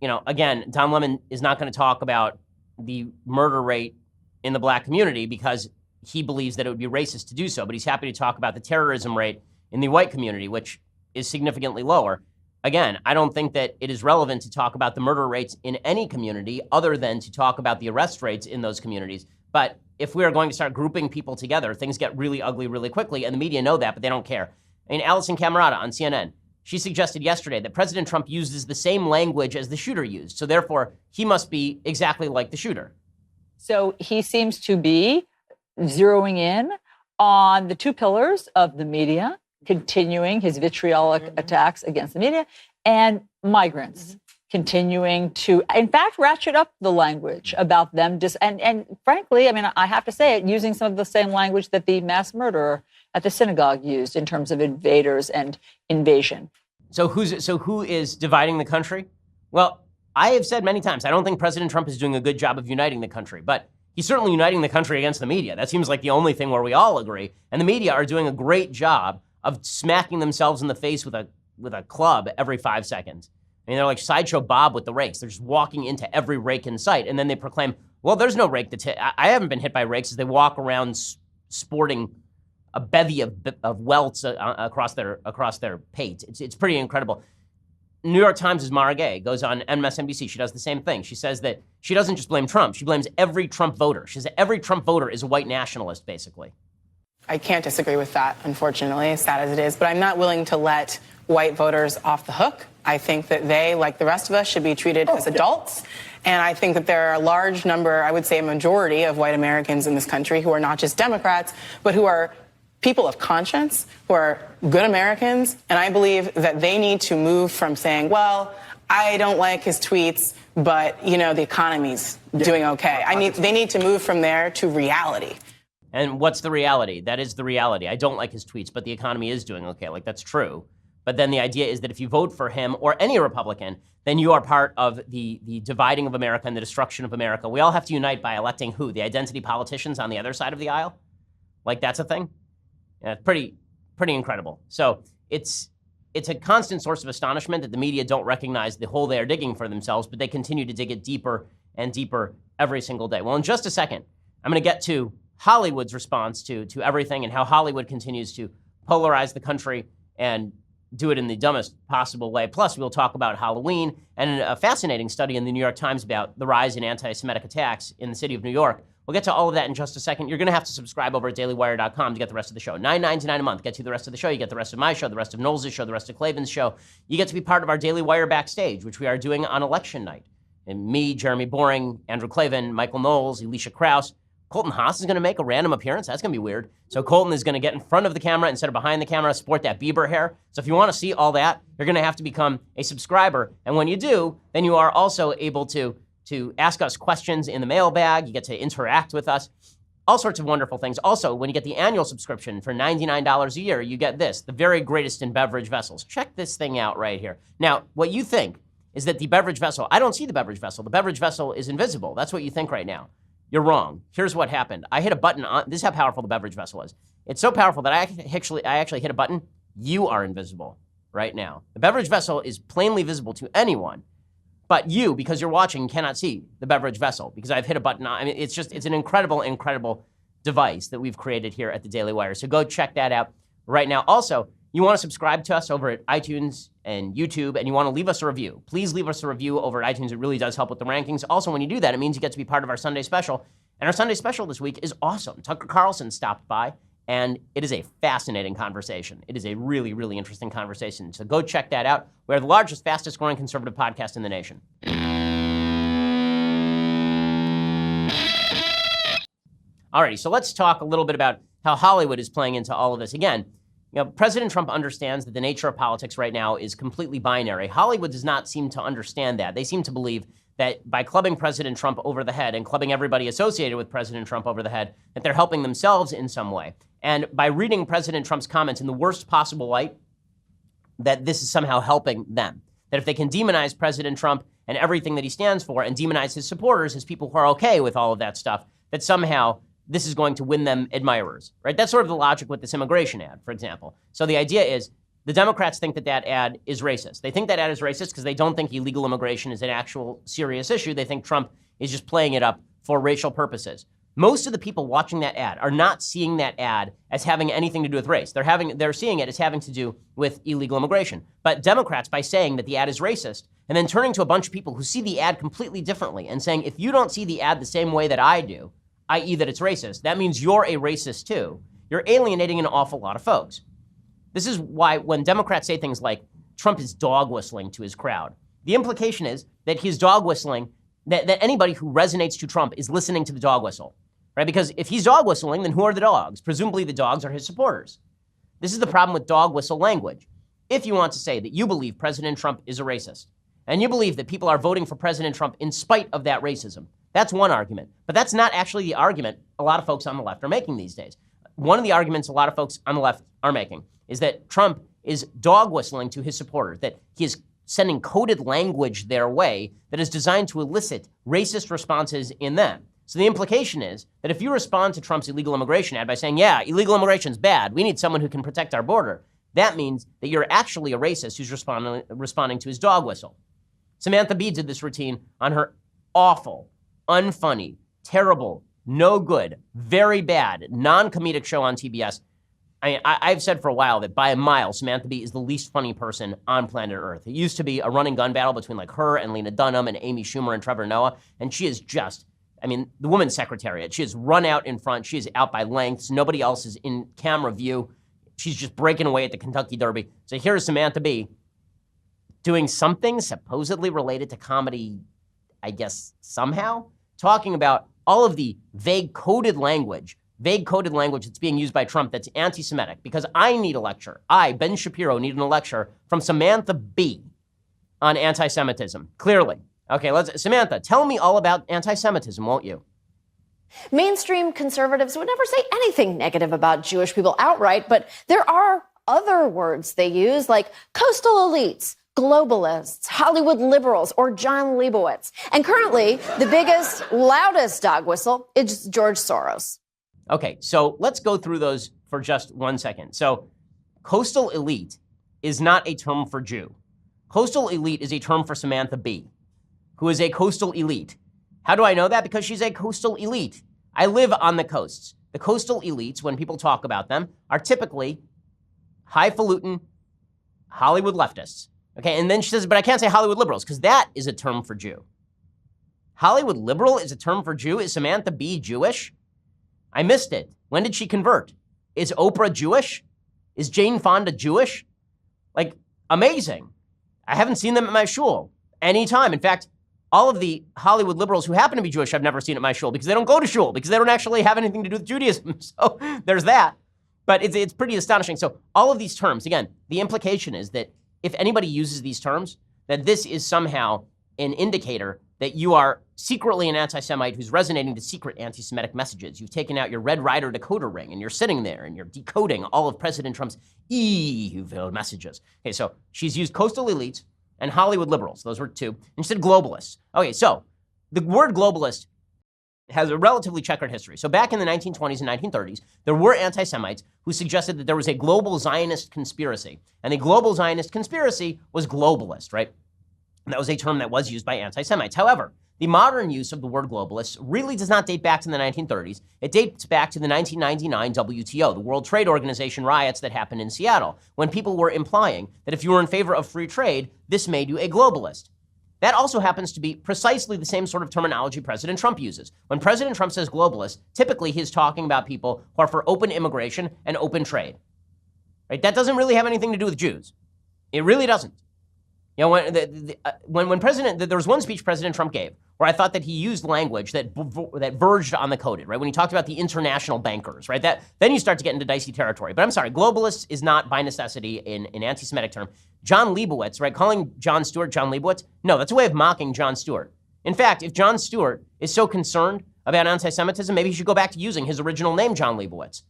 You know, again, Don Lemon is not going to talk about the murder rate in the black community because he believes that it would be racist to do so, but he's happy to talk about the terrorism rate in the white community, which is significantly lower. Again, I don't think that it is relevant to talk about the murder rates in any community other than to talk about the arrest rates in those communities. But if we are going to start grouping people together, things get really ugly really quickly, and the media know that, but they don't care. I mean, Alison Camerata on CNN, she suggested yesterday that President Trump uses the same language as the shooter used. So therefore, he must be exactly like the shooter. So he seems to be zeroing in on the 2 pillars of the media, continuing his vitriolic attacks against the media, and migrants, continuing to, in fact, ratchet up the language about them. And frankly, I mean, I have to say it, using some of the same language that the mass murderer at the synagogue used in terms of invaders and invasion. So who is dividing the country? Well, I have said many times, I don't think President Trump is doing a good job of uniting the country, but he's certainly uniting the country against the media. That seems like the only thing where we all agree. And the media are doing a great job of smacking themselves in the face with a club every 5 seconds. I mean, they're like Sideshow Bob with the rakes. They're just walking into every rake in sight. And then they proclaim, well, there's no rake that's hit. I haven't been hit by rakes as they walk around sporting a bevy of welts across their pate. It's pretty incredible. New York Times' Mara Gay goes on MSNBC. She does the same thing. She says that she doesn't just blame Trump. She blames every Trump voter. She says that every Trump voter is a white nationalist, basically. I can't disagree with that, unfortunately, as sad as it is. But I'm not willing to let white voters off the hook. I think that they, like the rest of us, should be treated as adults. And I think that there are a large number, I would say a majority of white Americans in this country who are not just Democrats, but who are people of conscience, who are good Americans, and I believe that they need to move from saying, well, I don't like his tweets, but, you know, the economy's doing okay. They need to move from there to reality. And what's the reality? That is the reality. I don't like his tweets, but the economy is doing okay. Like, that's true. But then the idea is that if you vote for him or any Republican, then you are part of the dividing of America and the destruction of America. We all have to unite by electing who? The identity politicians on the other side of the aisle? Like, that's a thing? Yeah, pretty incredible. So it's a constant source of astonishment that the media don't recognize the hole they are digging for themselves, but they continue to dig it deeper and deeper every single day. Well, in just a second, I'm going to get to Hollywood's response to everything and how Hollywood continues to polarize the country and do it in the dumbest possible way. Plus, we'll talk about Halloween and a fascinating study in the New York Times about the rise in anti-Semitic attacks in the city of New York. We'll get to all of that in just a second. You're going to have to subscribe over at dailywire.com to get the rest of the show. $9.99 a month gets you the rest of the show. You get the rest of my show, the rest of Knowles' show, the rest of Klavan's show. You get to be part of our Daily Wire Backstage, which we are doing on election night. And me, Jeremy Boring, Andrew Klavan, Michael Knowles, Alicia Krause. Colton Haas is going to make a random appearance. That's going to be weird. So Colton is going to get in front of the camera instead of behind the camera, sport that Bieber hair. So if you want to see all that, you're going to have to become a subscriber. And when you do, then you are also able to ask us questions in the mailbag. You get to interact with us. All sorts of wonderful things. Also, when you get the annual subscription for $99 a year, you get this, the very greatest in beverage vessels. Check this thing out right here. Now, what you think is that the beverage vessel, I don't see the beverage vessel. The beverage vessel is invisible. That's what you think right now. You're wrong. Here's what happened. I hit a button on, this is how powerful the beverage vessel is. It's so powerful that I actually hit a button. You are invisible right now. The beverage vessel is plainly visible to anyone, but you, because you're watching, cannot see the beverage vessel because I've hit a button on. I mean, it's an incredible, incredible device that we've created here at the Daily Wire. So go check that out right now. Also, you want to subscribe to us over at iTunes and YouTube, and you want to leave us a review. Please leave us a review over at iTunes. It really does help with the rankings. Also, when you do that, it means you get to be part of our Sunday special. And our Sunday special this week is awesome. Tucker Carlson stopped by, and it is a fascinating conversation. It is a really, really interesting conversation. So go check that out. We're the largest, fastest growing conservative podcast in the nation. Alrighty, so let's talk a little bit about how Hollywood is playing into all of this. Again, you know, President Trump understands that the nature of politics right now is completely binary. Hollywood does not seem to understand that. They seem to believe that by clubbing President Trump over the head and clubbing everybody associated with President Trump over the head, that they're helping themselves in some way. And by reading President Trump's comments in the worst possible light, that this is somehow helping them. That if they can demonize President Trump and everything that he stands for and demonize his supporters, his people who are okay with all of that stuff, that somehow this is going to win them admirers, right? That's sort of the logic with this immigration ad, for example. So the idea is the Democrats think that that ad is racist. They think that ad is racist because they don't think illegal immigration is an actual serious issue. They think Trump is just playing it up for racial purposes. Most of the people watching that ad are not seeing that ad as having anything to do with race. They're seeing it as having to do with illegal immigration. But Democrats, by saying that the ad is racist, and then turning to a bunch of people who see the ad completely differently and saying, if you don't see the ad the same way that I do, i.e. that it's racist, that means you're a racist too. You're alienating an awful lot of folks. This is why when Democrats say things like Trump is dog whistling to his crowd, the implication is that he's dog whistling, that anybody who resonates to Trump is listening to the dog whistle, right? Because if he's dog whistling, then who are the dogs? Presumably the dogs are his supporters. This is the problem with dog whistle language. If you want to say that you believe President Trump is a racist, and you believe that people are voting for President Trump in spite of that racism, that's one argument. But that's not actually the argument a lot of folks on the left are making these days. One of the arguments a lot of folks on the left are making is that Trump is dog whistling to his supporters, that he is sending coded language their way that is designed to elicit racist responses in them. So the implication is that if you respond to Trump's illegal immigration ad by saying, yeah, illegal immigration is bad, we need someone who can protect our border, that means that you're actually a racist who's responding to his dog whistle. Samantha Bee did this routine on her awful, unfunny, terrible, no good, very bad, non-comedic show on TBS. I've said for a while that by a mile, Samantha Bee is the least funny person on planet Earth. It used to be a running gun battle between like her and Lena Dunham and Amy Schumer and Trevor Noah, and she is just, the woman's secretariat. She is run out in front. She is out by lengths. Nobody else is in camera view. She's just breaking away at the Kentucky Derby. So here's Samantha Bee doing something supposedly related to comedy, I guess, somehow, talking about all of the vague coded language that's being used by Trump that's anti-Semitic, because I need a lecture. I, Ben Shapiro, need a lecture from Samantha Bee on anti-Semitism, clearly. Okay, Samantha, tell me all about anti-Semitism, won't you? Mainstream conservatives would never say anything negative about Jewish people outright, but there are other words they use, like coastal elites, globalists, Hollywood liberals, or John Leibowitz. And currently, the biggest, loudest dog whistle is George Soros. Okay, so let's go through those for just 1 second. So coastal elite is not a term for Jew. Coastal elite is a term for Samantha Bee, who is a coastal elite. How do I know that? Because she's a coastal elite. I live on the coasts. The coastal elites, when people talk about them, are typically highfalutin Hollywood leftists. Okay, and then she says, but I can't say Hollywood liberals, because that is a term for Jew. Hollywood liberal is a term for Jew? Is Samantha Bee Jewish? I missed it. When did she convert? Is Oprah Jewish? Is Jane Fonda Jewish? Like, amazing. I haven't seen them at my shul anytime. In fact, all of the Hollywood liberals who happen to be Jewish I've never seen at my shul because they don't go to shul, because they don't actually have anything to do with Judaism. So there's that. But it's pretty astonishing. So all of these terms, again, the implication is that if anybody uses these terms, that this is somehow an indicator that you are secretly an anti-Semite who's resonating to secret anti-Semitic messages. You've taken out your Red Ryder decoder ring and you're sitting there and you're decoding all of President Trump's evil messages. Okay, so she's used coastal elites and Hollywood liberals. Those were two. And she said globalists. Okay, so the word globalist has a relatively checkered history. So back in the 1920s and 1930s, there were anti-Semites who suggested that there was a global Zionist conspiracy. And the global Zionist conspiracy was globalist, right? And that was a term that was used by anti-Semites. However, the modern use of the word globalist really does not date back to the 1930s. It dates back to the 1999 WTO, the World Trade Organization riots that happened in Seattle, when people were implying that if you were in favor of free trade, this made you a globalist. That also happens to be precisely the same sort of terminology President Trump uses. When President Trump says globalist, typically he's talking about people who are for open immigration and open trade. Right? That doesn't really have anything to do with Jews. It really doesn't. You know, when there was one speech President Trump gave where I thought that he used language that verged on the coded, right? When he talked about the international bankers, right? Then you start to get into dicey territory. But I'm sorry, globalist is not by necessity an anti-Semitic term. John Leibowitz, right? Calling Jon Stewart John Leibowitz, no, that's a way of mocking Jon Stewart. In fact, if Jon Stewart is so concerned about anti-Semitism, maybe he should go back to using his original name, John Leibowitz.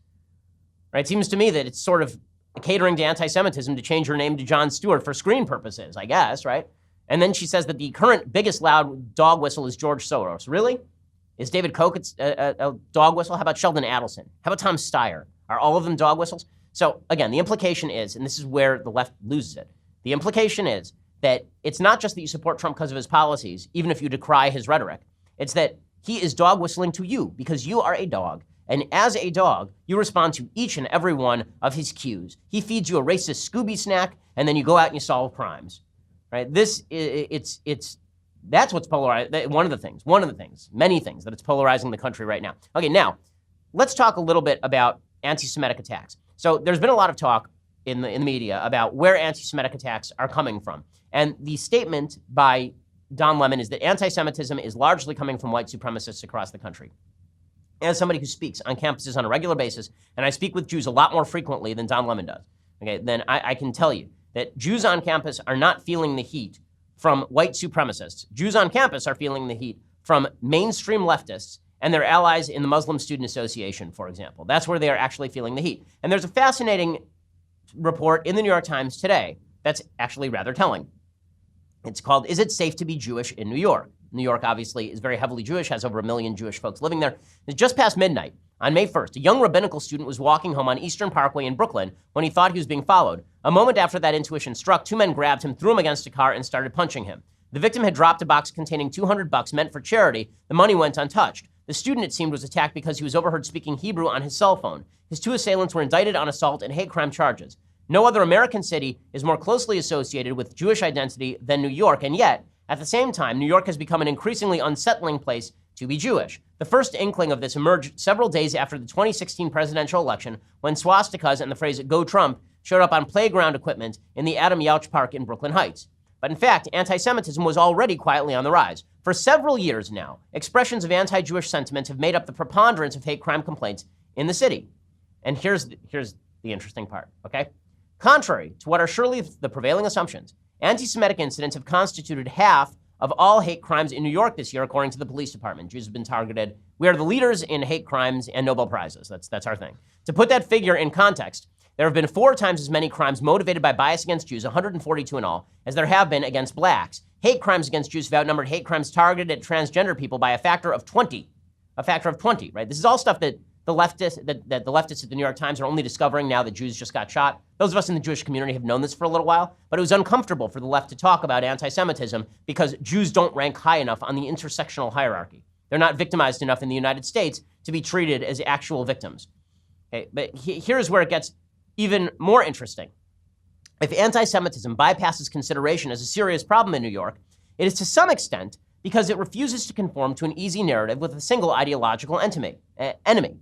Right? It seems to me that it's sort of catering to anti-Semitism to change her name to Jon Stewart for screen purposes, I guess, right? And then she says that the current biggest loud dog whistle is George Soros. Really? Is David Koch a dog whistle? How about Sheldon Adelson? How about Tom Steyer? Are all of them dog whistles? So again, the implication is, and this is where the left loses it, the implication is that it's not just that you support Trump because of his policies, even if you decry his rhetoric. It's that he is dog whistling to you because you are a dog. And as a dog, you respond to each and every one of his cues. He feeds you a racist Scooby snack, and then you go out and you solve crimes, right? That's what's polarized. One of the things, many things that it's polarizing the country right now. Okay, now let's talk a little bit about anti-Semitic attacks. So there's been a lot of talk in the media about where anti-Semitic attacks are coming from. And the statement by Don Lemon is that anti-Semitism is largely coming from white supremacists across the country. As somebody who speaks on campuses on a regular basis, and I speak with Jews a lot more frequently than Don Lemon does, okay, then I can tell you that Jews on campus are not feeling the heat from white supremacists. Jews on campus are feeling the heat from mainstream leftists and their allies in the Muslim Student Association, for example. That's where they are actually feeling the heat. And there's a fascinating report in the New York Times today that's actually rather telling. It's called, "Is It Safe to Be Jewish in New York?" New York, obviously, is very heavily Jewish, has over 1 million Jewish folks living there. It's just past midnight. On May 1st, a young rabbinical student was walking home on Eastern Parkway in Brooklyn when he thought he was being followed. A moment after that intuition struck, two men grabbed him, threw him against a car, and started punching him. The victim had dropped a box containing $200 meant for charity. The money went untouched. The student, it seemed, was attacked because he was overheard speaking Hebrew on his cell phone. His two assailants were indicted on assault and hate crime charges. No other American city is more closely associated with Jewish identity than New York, and yet, at the same time, New York has become an increasingly unsettling place to be Jewish. The first inkling of this emerged several days after the 2016 presidential election, when swastikas and the phrase "Go Trump" showed up on playground equipment in the Adam Yauch Park in Brooklyn Heights. But in fact, anti-Semitism was already quietly on the rise. For several years now, expressions of anti-Jewish sentiment have made up the preponderance of hate crime complaints in the city. And here's the interesting part, okay? Contrary to what are surely the prevailing assumptions, anti-Semitic incidents have constituted half of all hate crimes in New York this year, according to the police department. Jews have been targeted. We are the leaders in hate crimes and Nobel Prizes. That's our thing. To put that figure in context, there have been 4 times as many crimes motivated by bias against Jews, 142 in all, as there have been against blacks. Hate crimes against Jews have outnumbered hate crimes targeted at transgender people by a factor of 20. A factor of 20, right? This is all stuff that the leftists at the New York Times are only discovering now that Jews just got shot. Those of us in the Jewish community have known this for a little while, but it was uncomfortable for the left to talk about anti-Semitism because Jews don't rank high enough on the intersectional hierarchy. They're not victimized enough in the United States to be treated as actual victims. Okay, but here's where it gets even more interesting. If anti-Semitism bypasses consideration as a serious problem in New York, it is to some extent because it refuses to conform to an easy narrative with a single ideological enemy.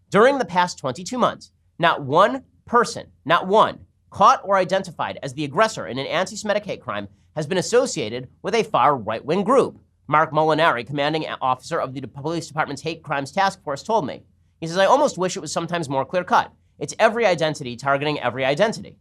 During the past 22 months, not one person, not one, caught or identified as the aggressor in an anti-Semitic hate crime has been associated with a far right-wing group. Mark Molinari, commanding officer of the police department's hate crimes task force, told me. He says, I almost wish it was sometimes more clear-cut. It's every identity targeting every identity.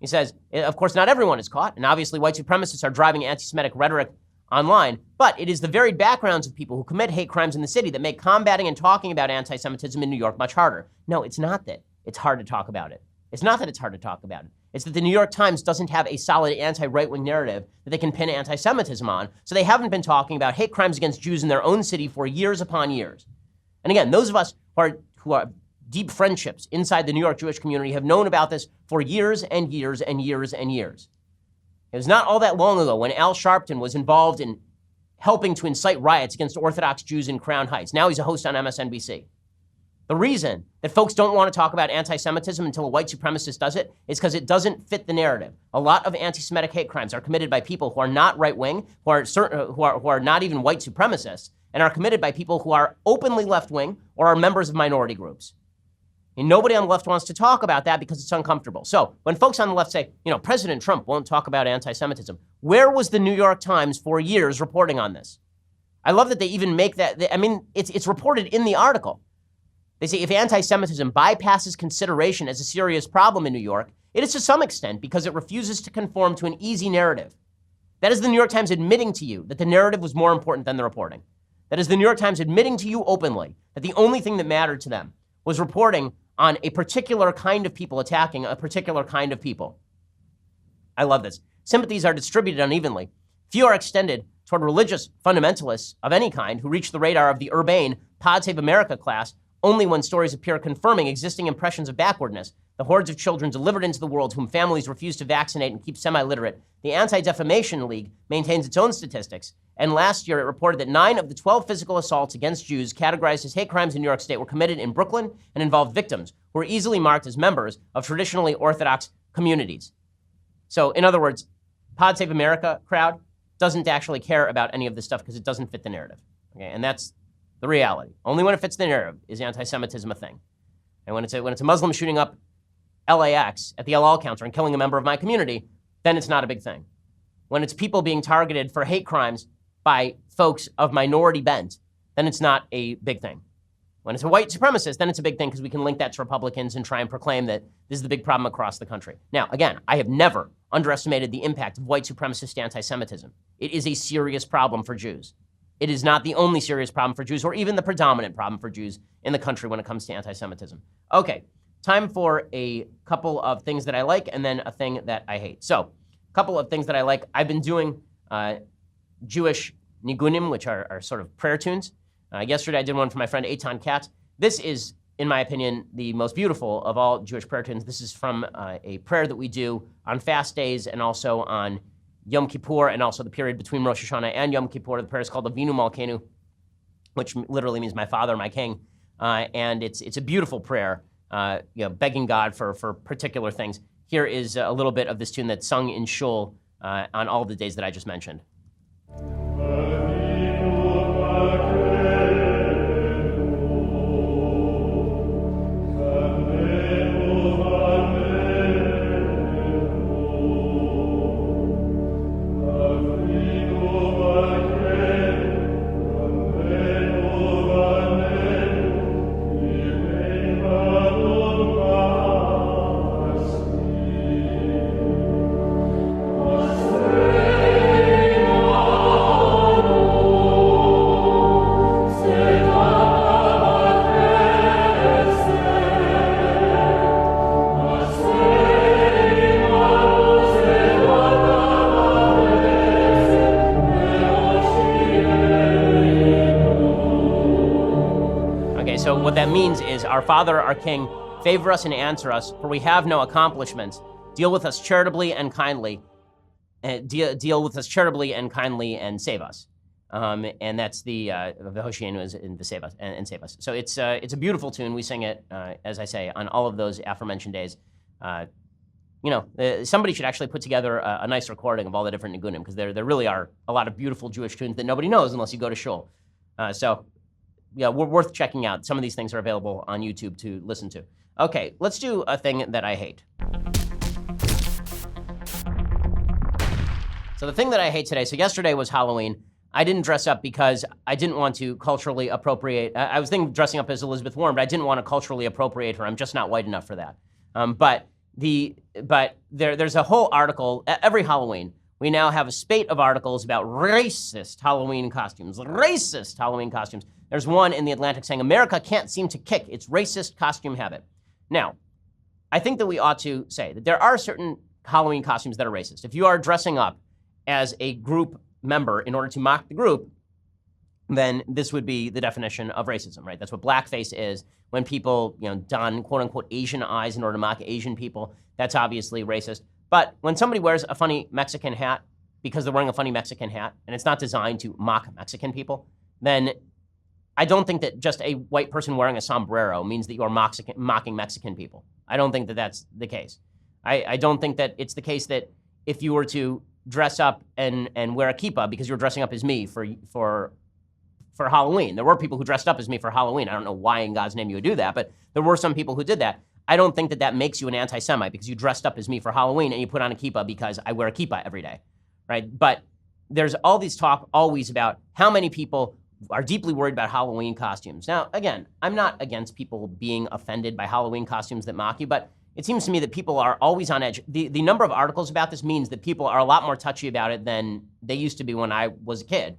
He says, of course, not everyone is caught, and obviously white supremacists are driving anti-Semitic rhetoric online, but it is the varied backgrounds of people who commit hate crimes in the city that make combating and talking about anti-Semitism in New York much harder. No, it's not that it's hard to talk about it. It's not that it's hard to talk about it. It's that the New York Times doesn't have a solid anti-right-wing narrative that they can pin anti-Semitism on, so they haven't been talking about hate crimes against Jews in their own city for years upon years. And again, those of us who are deep friendships inside the New York Jewish community have known about this for years and years and years and years. It was not all that long ago when Al Sharpton was involved in helping to incite riots against Orthodox Jews in Crown Heights. Now he's a host on MSNBC. The reason that folks don't want to talk about anti-Semitism until a white supremacist does it is because it doesn't fit the narrative. A lot of anti-Semitic hate crimes are committed by people who are not right-wing, who are not even white supremacists, and are committed by people who are openly left-wing or are members of minority groups. And nobody on the left wants to talk about that because it's uncomfortable. So when folks on the left say, President Trump won't talk about anti-Semitism, where was the New York Times for years reporting on this? I love that they even make that. It's reported in the article. They say if anti-Semitism bypasses consideration as a serious problem in New York, it is to some extent because it refuses to conform to an easy narrative. That is the New York Times admitting to you that the narrative was more important than the reporting. That is the New York Times admitting to you openly that the only thing that mattered to them was reporting on a particular kind of people attacking a particular kind of people. I love this. Sympathies are distributed unevenly. Few are extended toward religious fundamentalists of any kind who reach the radar of the urbane Pod Save America class only when stories appear confirming existing impressions of backwardness, the hordes of children delivered into the world whom families refuse to vaccinate and keep semi-literate. The Anti-Defamation League maintains its own statistics, and last year it reported that 9 of the 12 physical assaults against Jews categorized as hate crimes in New York State were committed in Brooklyn and involved victims who were easily marked as members of traditionally Orthodox communities. So, in other words, Pod Save America crowd doesn't actually care about any of this stuff because it doesn't fit the narrative. Okay, and that's the reality. Only when it fits the narrative is anti-Semitism a thing. And when it's a Muslim shooting up LAX at the El Al counter and killing a member of my community, then it's not a big thing. When it's people being targeted for hate crimes by folks of minority bent, then it's not a big thing. When it's a white supremacist, then it's a big thing because we can link that to Republicans and try and proclaim that this is the big problem across the country. Now, again, I have never underestimated the impact of white supremacist anti-Semitism. It is a serious problem for Jews. It is not the only serious problem for Jews or even the predominant problem for Jews in the country when it comes to anti-Semitism. Okay, time for a couple of things that I like and then a thing that I hate. So, a couple of things that I like. I've been doing Jewish nigunim, which are sort of prayer tunes. Yesterday I did one for my friend Eitan Katz. This is, in my opinion, the most beautiful of all Jewish prayer tunes. This is from a prayer that we do on fast days and also on Yom Kippur, and also the period between Rosh Hashanah and Yom Kippur. The prayer is called Avinu Malkeinu, which literally means my father, my king. And it's a beautiful prayer, begging God for particular things. Here is a little bit of this tune that's sung in shul on all the days that I just mentioned. Our Father, our King, favor us and answer us, for we have no accomplishments. Deal with us charitably and kindly. Deal with us charitably and kindly and save us. And that's the V'hoshenu and Save Us and Save Us. So it's a beautiful tune. We sing it, as I say, on all of those aforementioned days. Somebody should actually put together a nice recording of all the different nigunim, because there really are a lot of beautiful Jewish tunes that nobody knows unless you go to shul. We're worth checking out. Some of these things are available on YouTube to listen to. Okay, let's do a thing that I hate. So the thing that I hate today, so yesterday was Halloween. I didn't dress up because I didn't want to culturally appropriate. I was thinking dressing up as Elizabeth Warren, but I didn't want to culturally appropriate her. I'm just not white enough for that. But there's a whole article, every Halloween, we now have a spate of articles about racist Halloween costumes. Racist Halloween costumes. There's one in The Atlantic saying, America can't seem to kick its racist costume habit. Now, I think that we ought to say that there are certain Halloween costumes that are racist. If you are dressing up as a group member in order to mock the group, then this would be the definition of racism, right? That's what blackface is. When people, don quote unquote Asian eyes in order to mock Asian people, that's obviously racist. But when somebody wears a funny Mexican hat because they're wearing a funny Mexican hat and it's not designed to mock Mexican people, then I don't think that just a white person wearing a sombrero means that you're mocking Mexican people. I don't think that that's the case. I don't think that it's the case that if you were to dress up and wear a kippah because you're dressing up as me for Halloween. There were people who dressed up as me for Halloween. I don't know why in God's name you would do that, but there were some people who did that. I don't think that that makes you an anti-Semite because you dressed up as me for Halloween and you put on a kippah because I wear a kippah every day, right? But there's all these talk always about how many people are deeply worried about Halloween costumes. Now, again, I'm not against people being offended by Halloween costumes that mock you, but it seems to me that people are always on edge. The number of articles about this means that people are a lot more touchy about it than they used to be when I was a kid.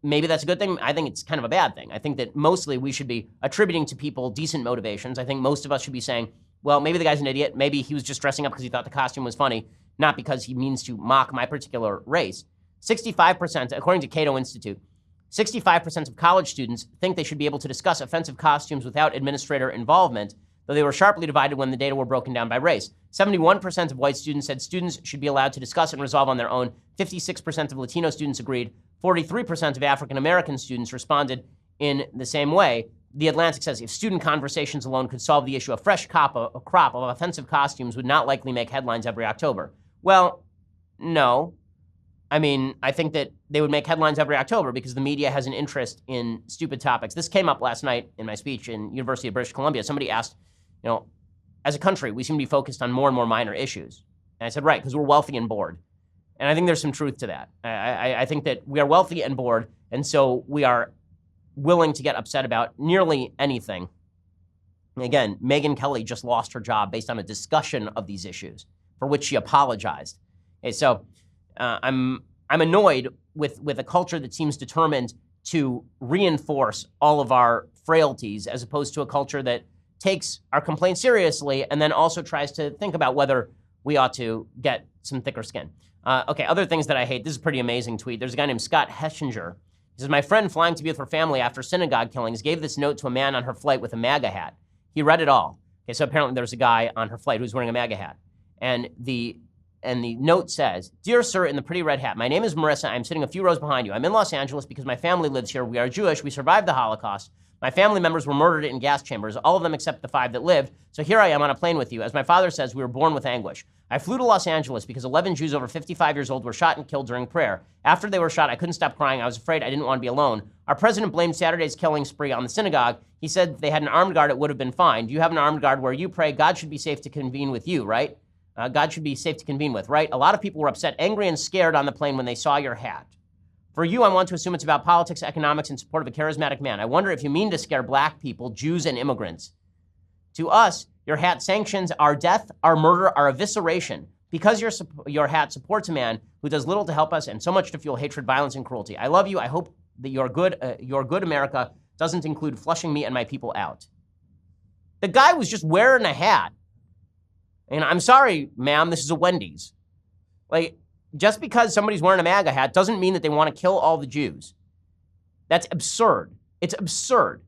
Maybe that's a good thing. I think it's kind of a bad thing. I think that mostly we should be attributing to people decent motivations. I think most of us should be saying, well, maybe the guy's an idiot. Maybe he was just dressing up because he thought the costume was funny, not because he means to mock my particular race. 65%, according to Cato Institute, 65% of college students think they should be able to discuss offensive costumes without administrator involvement, though they were sharply divided when the data were broken down by race. 71% of white students said students should be allowed to discuss and resolve on their own. 56% of Latino students agreed. 43% of African American students responded in the same way. The Atlantic says if student conversations alone could solve the issue, a fresh crop of offensive costumes would not likely make headlines every October. Well, no. I mean, I think that they would make headlines every October because the media has an interest in stupid topics. This came up last night in my speech in University of British Columbia. Somebody asked, as a country, we seem to be focused on more and more minor issues. And I said, right, because we're wealthy and bored. And I think there's some truth to that. I think that we are wealthy and bored, and so we are willing to get upset about nearly anything. Again, Megyn Kelly just lost her job based on a discussion of these issues, for which she apologized. Okay, so I'm annoyed with a culture that seems determined to reinforce all of our frailties, as opposed to a culture that takes our complaints seriously and then also tries to think about whether we ought to get some thicker skin. Okay, other things that I hate. This is a pretty amazing tweet. There's a guy named Scott Heschinger. He says, my friend flying to be with her family after synagogue killings gave this note to a man on her flight with a MAGA hat. He read it all. Okay, so apparently there's a guy on her flight who's wearing a MAGA hat. And the note says, Dear sir in the pretty red hat, my name is Marissa. I'm sitting a few rows behind you. I'm in Los Angeles because my family lives here. We are Jewish. We survived the Holocaust. My family members were murdered in gas chambers, all of them except the 5 that lived. So here I am on a plane with you. As my father says, we were born with anguish. I flew to Los Angeles because 11 Jews over 55 years old were shot and killed during prayer. After they were shot, I couldn't stop crying. I was afraid I didn't want to be alone. Our president blamed Saturday's killing spree on the synagogue. He said if they had an armed guard, it would have been fine. Do you have an armed guard where you pray? God should be safe to convene with you, right? God should be safe to convene with, right? A lot of people were upset, angry, and scared on the plane when they saw your hat. For you, I want to assume it's about politics, economics, and support of a charismatic man. I wonder if you mean to scare black people, Jews, and immigrants. To us, your hat sanctions our death, our murder, our evisceration. Because your hat supports a man who does little to help us and so much to fuel hatred, violence, and cruelty. I love you. I hope that your good America doesn't include flushing me and my people out. The guy was just wearing a hat. And I'm sorry, ma'am, this is a Wendy's. Just because somebody's wearing a MAGA hat doesn't mean that they want to kill all the Jews. That's absurd. It's absurd.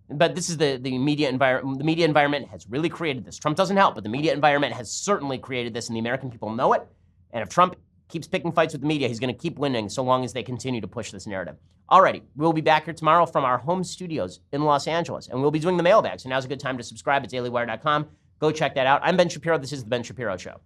But this is the media environment. The media environment has really created this. Trump doesn't help, but the media environment has certainly created this, and the American people know it. And if Trump keeps picking fights with the media, he's going to keep winning so long as they continue to push this narrative. Alrighty, we'll be back here tomorrow from our home studios in Los Angeles, and we'll be doing the mailbag. So now's a good time to subscribe at dailywire.com. Go check that out. I'm Ben Shapiro. This is The Ben Shapiro Show.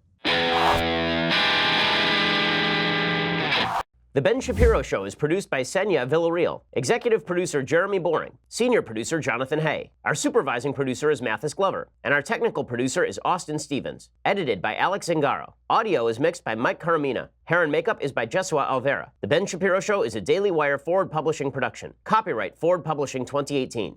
The Ben Shapiro Show is produced by Senya Villarreal, executive producer Jeremy Boring, senior producer Jonathan Hay. Our supervising producer is Mathis Glover, and our technical producer is Austin Stevens. Edited by Alex Zingaro. Audio is mixed by Mike Caramina. Hair and makeup is by Jesua Alvera. The Ben Shapiro Show is a Daily Wire Forward Publishing production. Copyright Forward Publishing 2018.